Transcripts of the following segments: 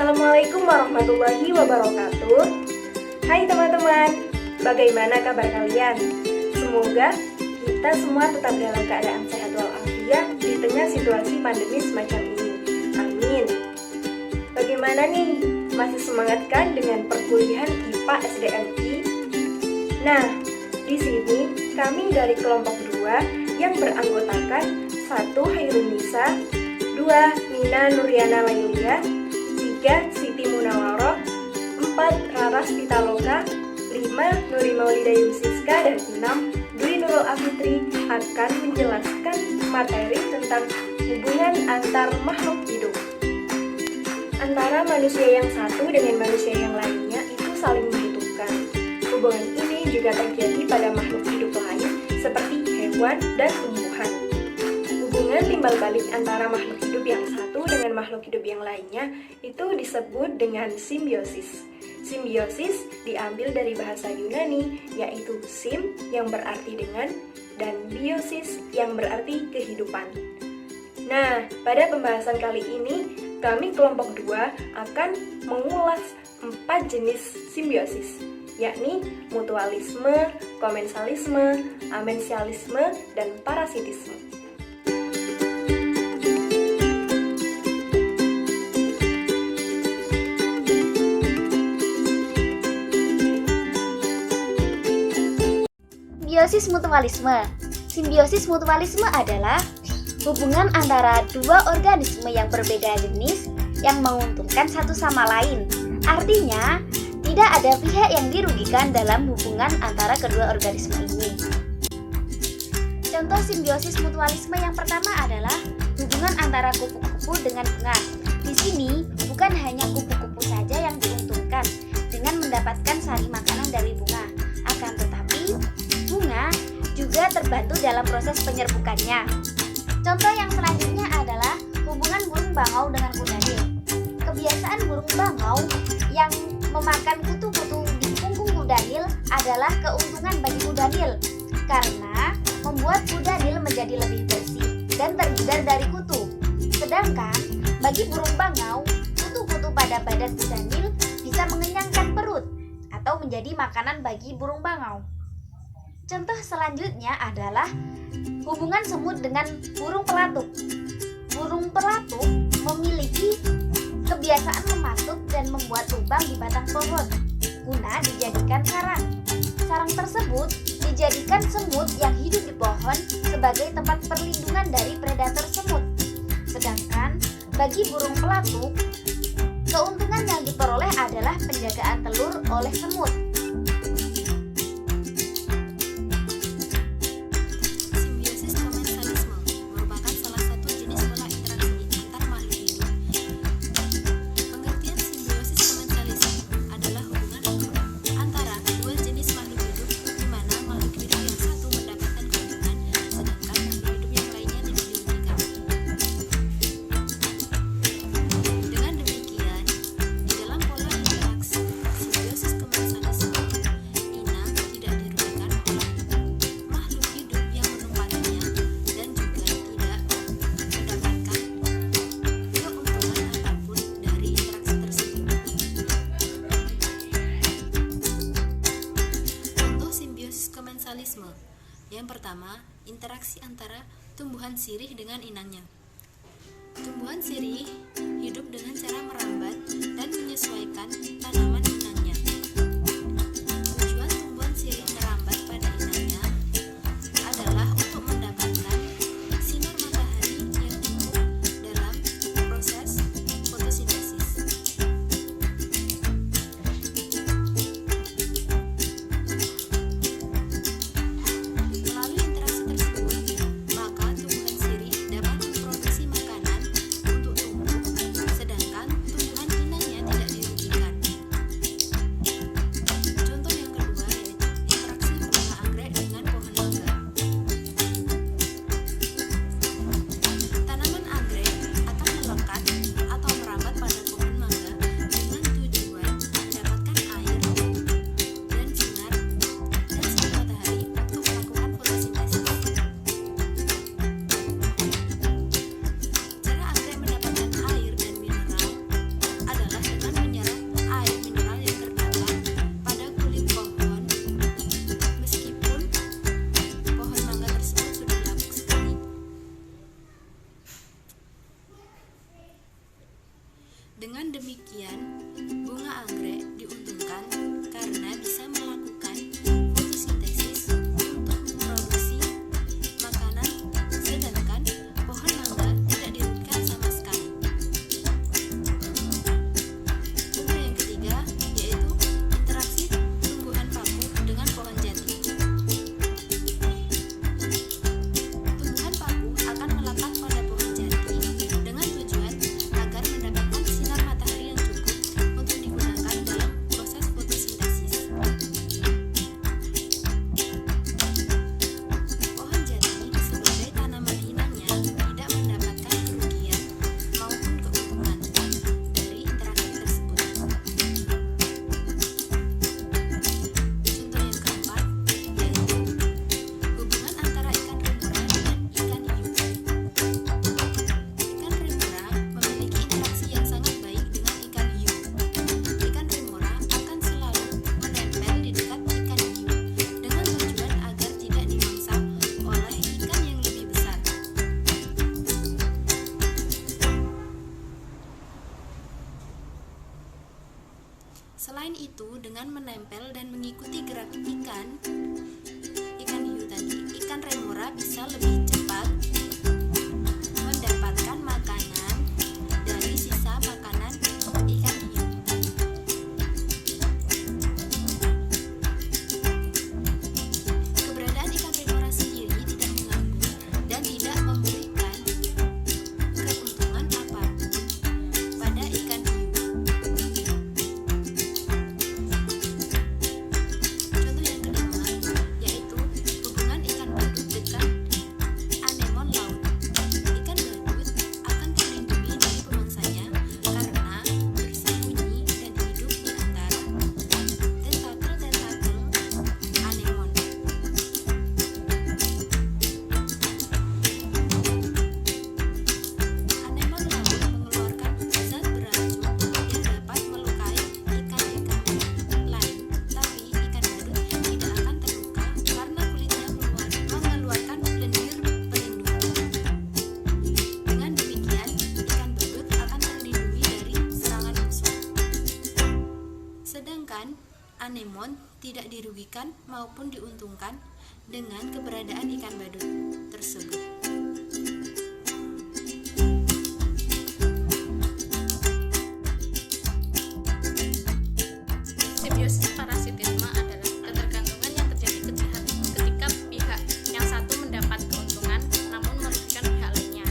Assalamualaikum warahmatullahi wabarakatuh. Hai teman-teman, bagaimana kabar kalian? Semoga kita semua tetap dalam keadaan sehat walafiat di tengah situasi pandemi semacam ini. Amin. Bagaimana nih? Masih semangat kan dengan perkuliahan IPA SDMI? Nah, di sini kami dari kelompok 2 yang beranggotakan 1. Hairunisa, 2. Nina Nuriana Lailia, 3. Siti Munawaroh, 4. Raras Pitaloka, 5. Nuri Maulida Yusiska, dan 6. Dwi Nurul Afitri akan menjelaskan materi tentang hubungan antar makhluk hidup. Antara manusia yang satu dengan manusia yang lainnya itu saling membutuhkan. Hubungan ini juga terjadi pada makhluk hidup lain seperti hewan dan tumbuhan. Hubungan timbal balik antara makhluk hidup yang satu dengan makhluk hidup yang lainnya itu disebut dengan simbiosis. Simbiosis diambil dari bahasa Yunani, yaitu sim yang berarti dengan dan biosis yang berarti kehidupan. Nah, pada pembahasan kali ini kami kelompok 2 akan mengulas 4 jenis simbiosis, yakni mutualisme, komensalisme, amensialisme, dan parasitisme. Simbiosis mutualisme. Simbiosis mutualisme adalah hubungan antara dua organisme yang berbeda jenis yang menguntungkan satu sama lain. Artinya, tidak ada pihak yang dirugikan dalam hubungan antara kedua organisme ini. Contoh simbiosis mutualisme yang pertama adalah hubungan antara kupu-kupu dengan bunga. Di sini, bukan hanya kupu-kupu saja yang diuntungkan dengan mendapatkan sari makanan dari bunga, akan tetapi bunga juga terbantu dalam proses penyerbukannya. Contoh yang selanjutnya adalah hubungan burung bangau dengan kudanil. Kebiasaan burung bangau yang memakan kutu-kutu di punggung kudanil adalah keuntungan bagi kudanil karena membuat kudanil menjadi lebih bersih dan terhindar dari kutu. Sedangkan bagi burung bangau, kutu-kutu pada badan kudanil bisa mengenyangkan perut atau menjadi makanan bagi burung bangau. Contoh selanjutnya adalah hubungan semut dengan burung pelatuk. Burung pelatuk memiliki kebiasaan mematuk dan membuat lubang di batang pohon guna dijadikan sarang. Sarang tersebut dijadikan semut yang hidup di pohon sebagai tempat perlindungan dari predator semut. Sedangkan bagi burung pelatuk, keuntungan yang diperoleh adalah penjagaan telur oleh semut. Yang pertama, interaksi antara tumbuhan sirih dengan inangnya. Tumbuhan sirih hidup dengan cara merambat dan menyesuaikan tanaman inangnya. Tujuan tumbuhan sirih merambat pada inangnya adalah untuk mendapatkan sinar matahari yang cukup dalam proses fotosintesis. Dengan demikian, bunga anggrek diuntungkan karena bisa melakukan fotosintesis untuk memproduksi makanan, sedangkan pohon mangga tidak dirugikan sama sekali. Contoh yang ketiga yaitu interaksi tumbuhan paku dengan pohon jati. Tumbuhan paku akan melekat pada pohon jati dengan tujuan agar mendapatkan sinar matahari yang cukup untuk digunakan dalam proses fotosintesis. Pohon jati sebagai tanaman inangnya tidak mendapatkan kerugian maupun keuntungan dari interaksi tersebut. Contoh yang keempat yaitu hubungan antara ikan remora dengan ikan hiu. Ikan remora memiliki interaksi yang sangat baik dengan ikan hiu. Ikan remora akan selalu menempel di dekat ikan hiu dengan tujuan agar tidak dimangsa oleh ikan yang lebih besar. Selain itu, dengan menempel dan mengikuti gerak ikan hiu tadi, ikan remora bisa lebih cepat mendapatkan makanan dari sisa makanan ikan hiu. Keberadaan ikan remora sendiri tidak mengganggu dan tidak memberikan keuntungan apapun pada ikan hiu. Contoh yang kelima yaitu hubungan ikan badut dengan anemon laut. Ikan badut akan terlindungi dari pemangsanya karena bersembunyi dan hidup di antara tentakel-tentakel anemon. Anemon laut mengeluarkan zat beracun yang dapat melukai ikan-ikan lain, tapi ikan badut tidak akan terluka karena kulitnya mengeluarkan lendir pelindung. Dengan demikian, ikan badut akan terlindungi dari serangan musuh. Sedangkan anemon tidak dirugikan maupun diuntungkan dengan keberadaan ikan badut tersebut. Simbiosis parasitisme adalah ketergantungan yang terjadi ketika pihak yang satu mendapat keuntungan namun merugikan pihak lainnya.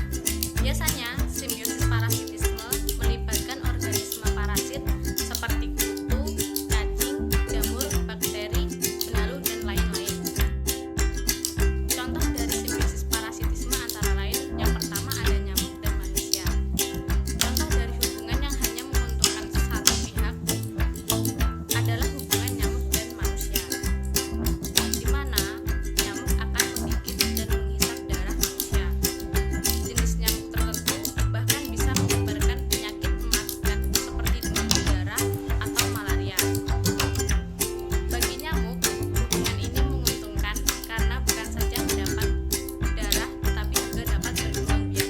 Biasanya, simbiosis parasitisme melibatkan organisme parasit seperti kutu, cacing, jamur, bakteri, benalu, dan lain-lain. Contoh dari simbiosis parasitisme antara lain, yang pertama ada nyamuk dan manusia. Contoh dari hubungan yang hanya menguntungkan satu pihak adalah hubungan nyamuk dan manusia, di mana nyamuk akan menggigit dan menghisap darah manusia. Jenis nyamuk tertentu bahkan bisa menyebarkan penyakit mematikan seperti demam berdarah atau malaria. Bagi nyamuk, hubungan ini menguntungkan karena bukan saja mendapat darah tetapi juga dapat berkembang biak.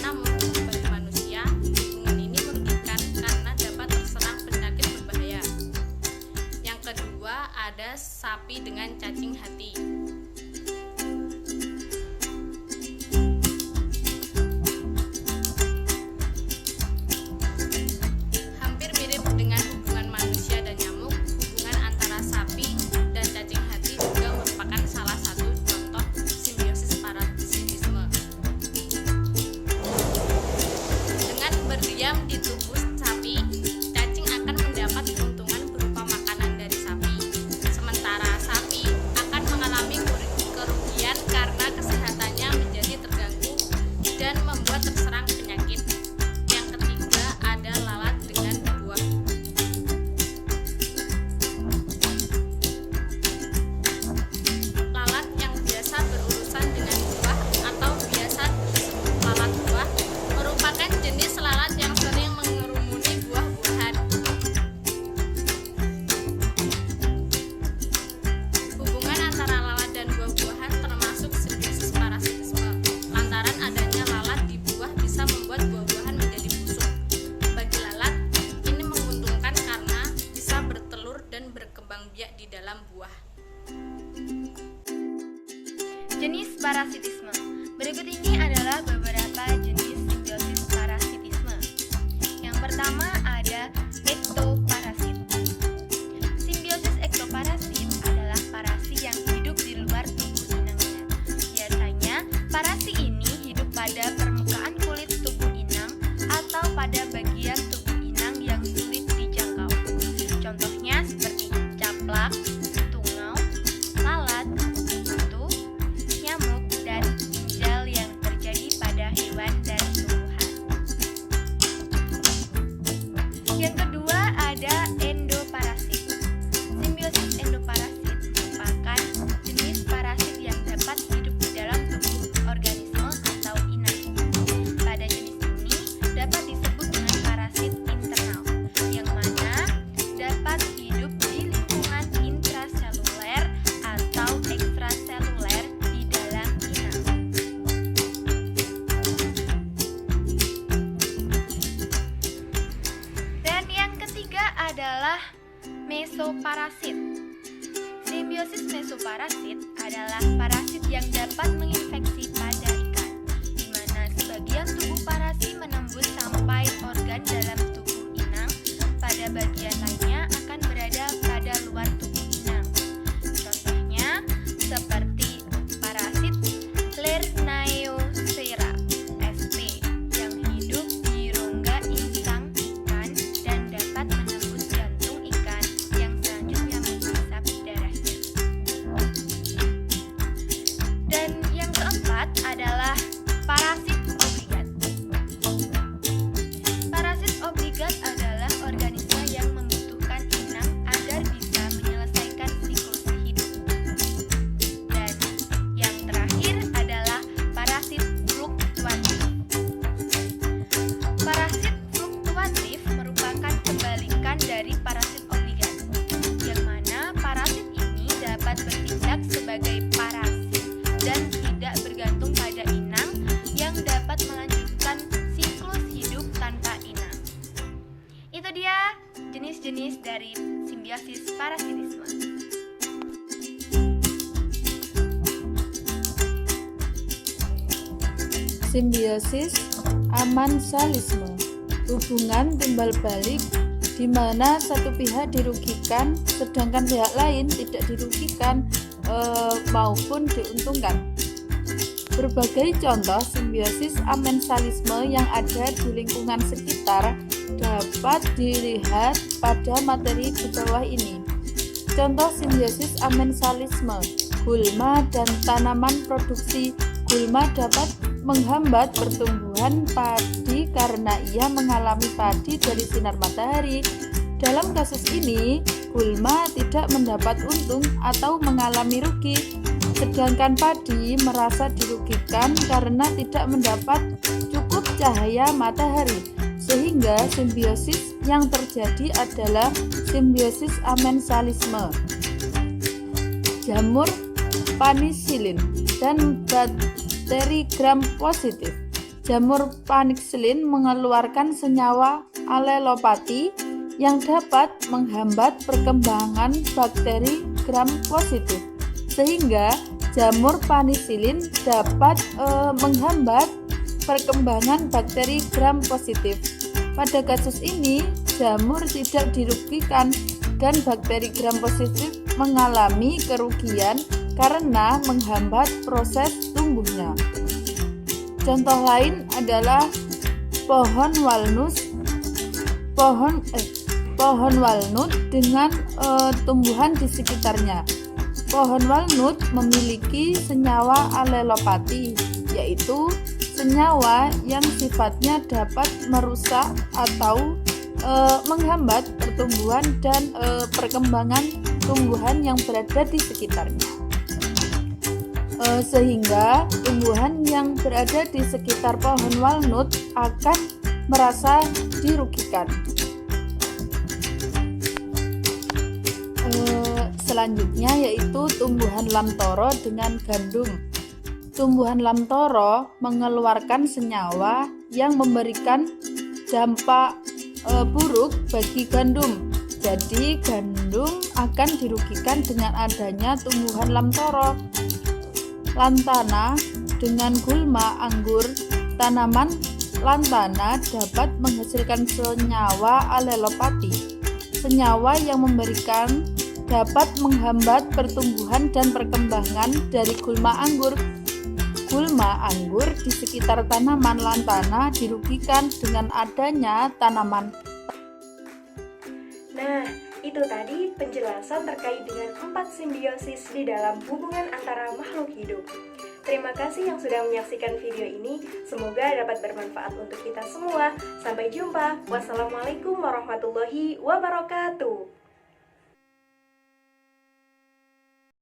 Namun, bagi manusia, hubungan ini merugikan karena dapat terserang penyakit berbahaya. Yang kedua ada sapi dengan cacing hati. Hampir mirip dengan hubungan manusia dan nyamuk, hubungan antara sapi dan cacing hati juga merupakan salah satu contoh simbiosis parasitisme. Dengan berdiam di tubuh sapi, cacing akan mendapat keuntungan berupa makanan dari sapi. Sementara sapi akan mengalami kerugian karena kesehatannya menjadi terganggu dan membuat terserang penyakit. Yang ketiga ada lalat dengan buah. Lalat yang biasa berurusan dengan buah atau biasa disebut lalat buah merupakan jenis lalat yang sering mengerumuni buah-buahan. Hubungan antara lalat dan buah-buahan termasuk simbiosis parasitisme. Lantaran adanya lalat di buah bisa beberapa jenis simbiosis parasitisme. Yang pertama ada ektoparasit. Simbiosis ektoparasit adalah parasit yang hidup di luar tubuh inangnya. Biasanya, parasit ini hidup pada permukaan kulit tubuh inang atau pada bagian tubuh inang yang sulit dijangkau. Contohnya seperti caplak, tungau, lalat, kutu, nyamuk, dan ginjal yang terjadi pada hewan dan tumbuhan. Yang kedua ada endoparasit. Simbiosis endoparasit merupakan jenis parasit yang dapat hidup di dalam tubuh organisme atau inang. Pada jenis ini dapat disebut dengan parasit internal, yang mana dapat hidup di lingkungan intraseluler atau ekstraseluler di dalam inang. Dan yang ketiga adalah mesoparasit. Simbiosis mesoparasit adalah parasit yang dapat menginfeksi pada ikan, di mana sebagian tubuh parasit menembus sampai organ dalam tubuh inang, pada bagian lainnya akan berada pada luar tubuh inang. Contohnya seperti parasit Lernaeosera sp yang hidup di rongga insang ikan dan dapat menembus jantung ikan yang selanjutnya menghisap darahnya. Dan yang keempat adalah parasit obligat. Parasit obligat adalah organisme yang membutuhkan inang agar bisa menyelesaikan siklus hidup. Dan yang terakhir adalah parasit fluktuatif. Parasit fluktuatif merupakan kebalikan dari parasit obligat, yang mana parasit ini dapat bertindak sebagai parasit dan tidak bergantung pada inang, yang dapat melanjutkan siklus hidup tanpa inang. Itu dia jenis-jenis dari simbiosis parasitisme. Simbiosis amensalisme, hubungan timbal balik di mana satu pihak dirugikan sedangkan pihak lain tidak dirugikan maupun diuntungkan. Berbagai contoh simbiosis amensalisme yang ada di lingkungan sekitar dapat dilihat pada materi di bawah ini. Contoh simbiosis amensalisme, gulma dan tanaman produksi. Gulma dapat menghambat pertumbuhan padi karena ia mengalami padi dari sinar matahari. Dalam kasus ini, gulma tidak mendapat untung atau mengalami rugi, sedangkan padi merasa dirugikan karena tidak mendapat cukup cahaya matahari. Sehingga simbiosis yang terjadi adalah simbiosis amensalisme. Jamur panisilin dan bakteri gram positif. Jamur panisilin mengeluarkan senyawa alelopati yang dapat menghambat perkembangan bakteri gram positif, sehingga jamur panisilin dapat menghambat perkembangan bakteri gram positif. Pada kasus ini, jamur tidak dirugikan dan bakteri gram positif mengalami kerugian karena menghambat proses tumbuhnya. Contoh lain adalah pohon walnut dengan tumbuhan di sekitarnya. Pohon walnut memiliki senyawa alelopati, yaitu senyawa yang sifatnya dapat merusak atau menghambat pertumbuhan dan perkembangan tumbuhan yang berada di sekitarnya. Sehingga tumbuhan yang berada di sekitar pohon walnut akan merasa dirugikan. Selanjutnya yaitu tumbuhan lamtoro dengan gandum. Tumbuhan lamtoro mengeluarkan senyawa yang memberikan dampak buruk bagi gandum. Jadi gandum akan dirugikan dengan adanya tumbuhan lamtoro. Lantana dengan gulma anggur, tanaman lantana dapat menghasilkan senyawa alelopati. Senyawa yang memberikan dapat menghambat pertumbuhan dan perkembangan dari gulma anggur. Gulma anggur di sekitar tanaman lantana dirugikan dengan adanya tanaman. Nah, itu tadi penjelasan terkait dengan 4 simbiosis di dalam hubungan antara makhluk hidup. Terima kasih yang sudah menyaksikan video ini. Semoga dapat bermanfaat untuk kita semua. Sampai jumpa. Wassalamualaikum warahmatullahi wabarakatuh.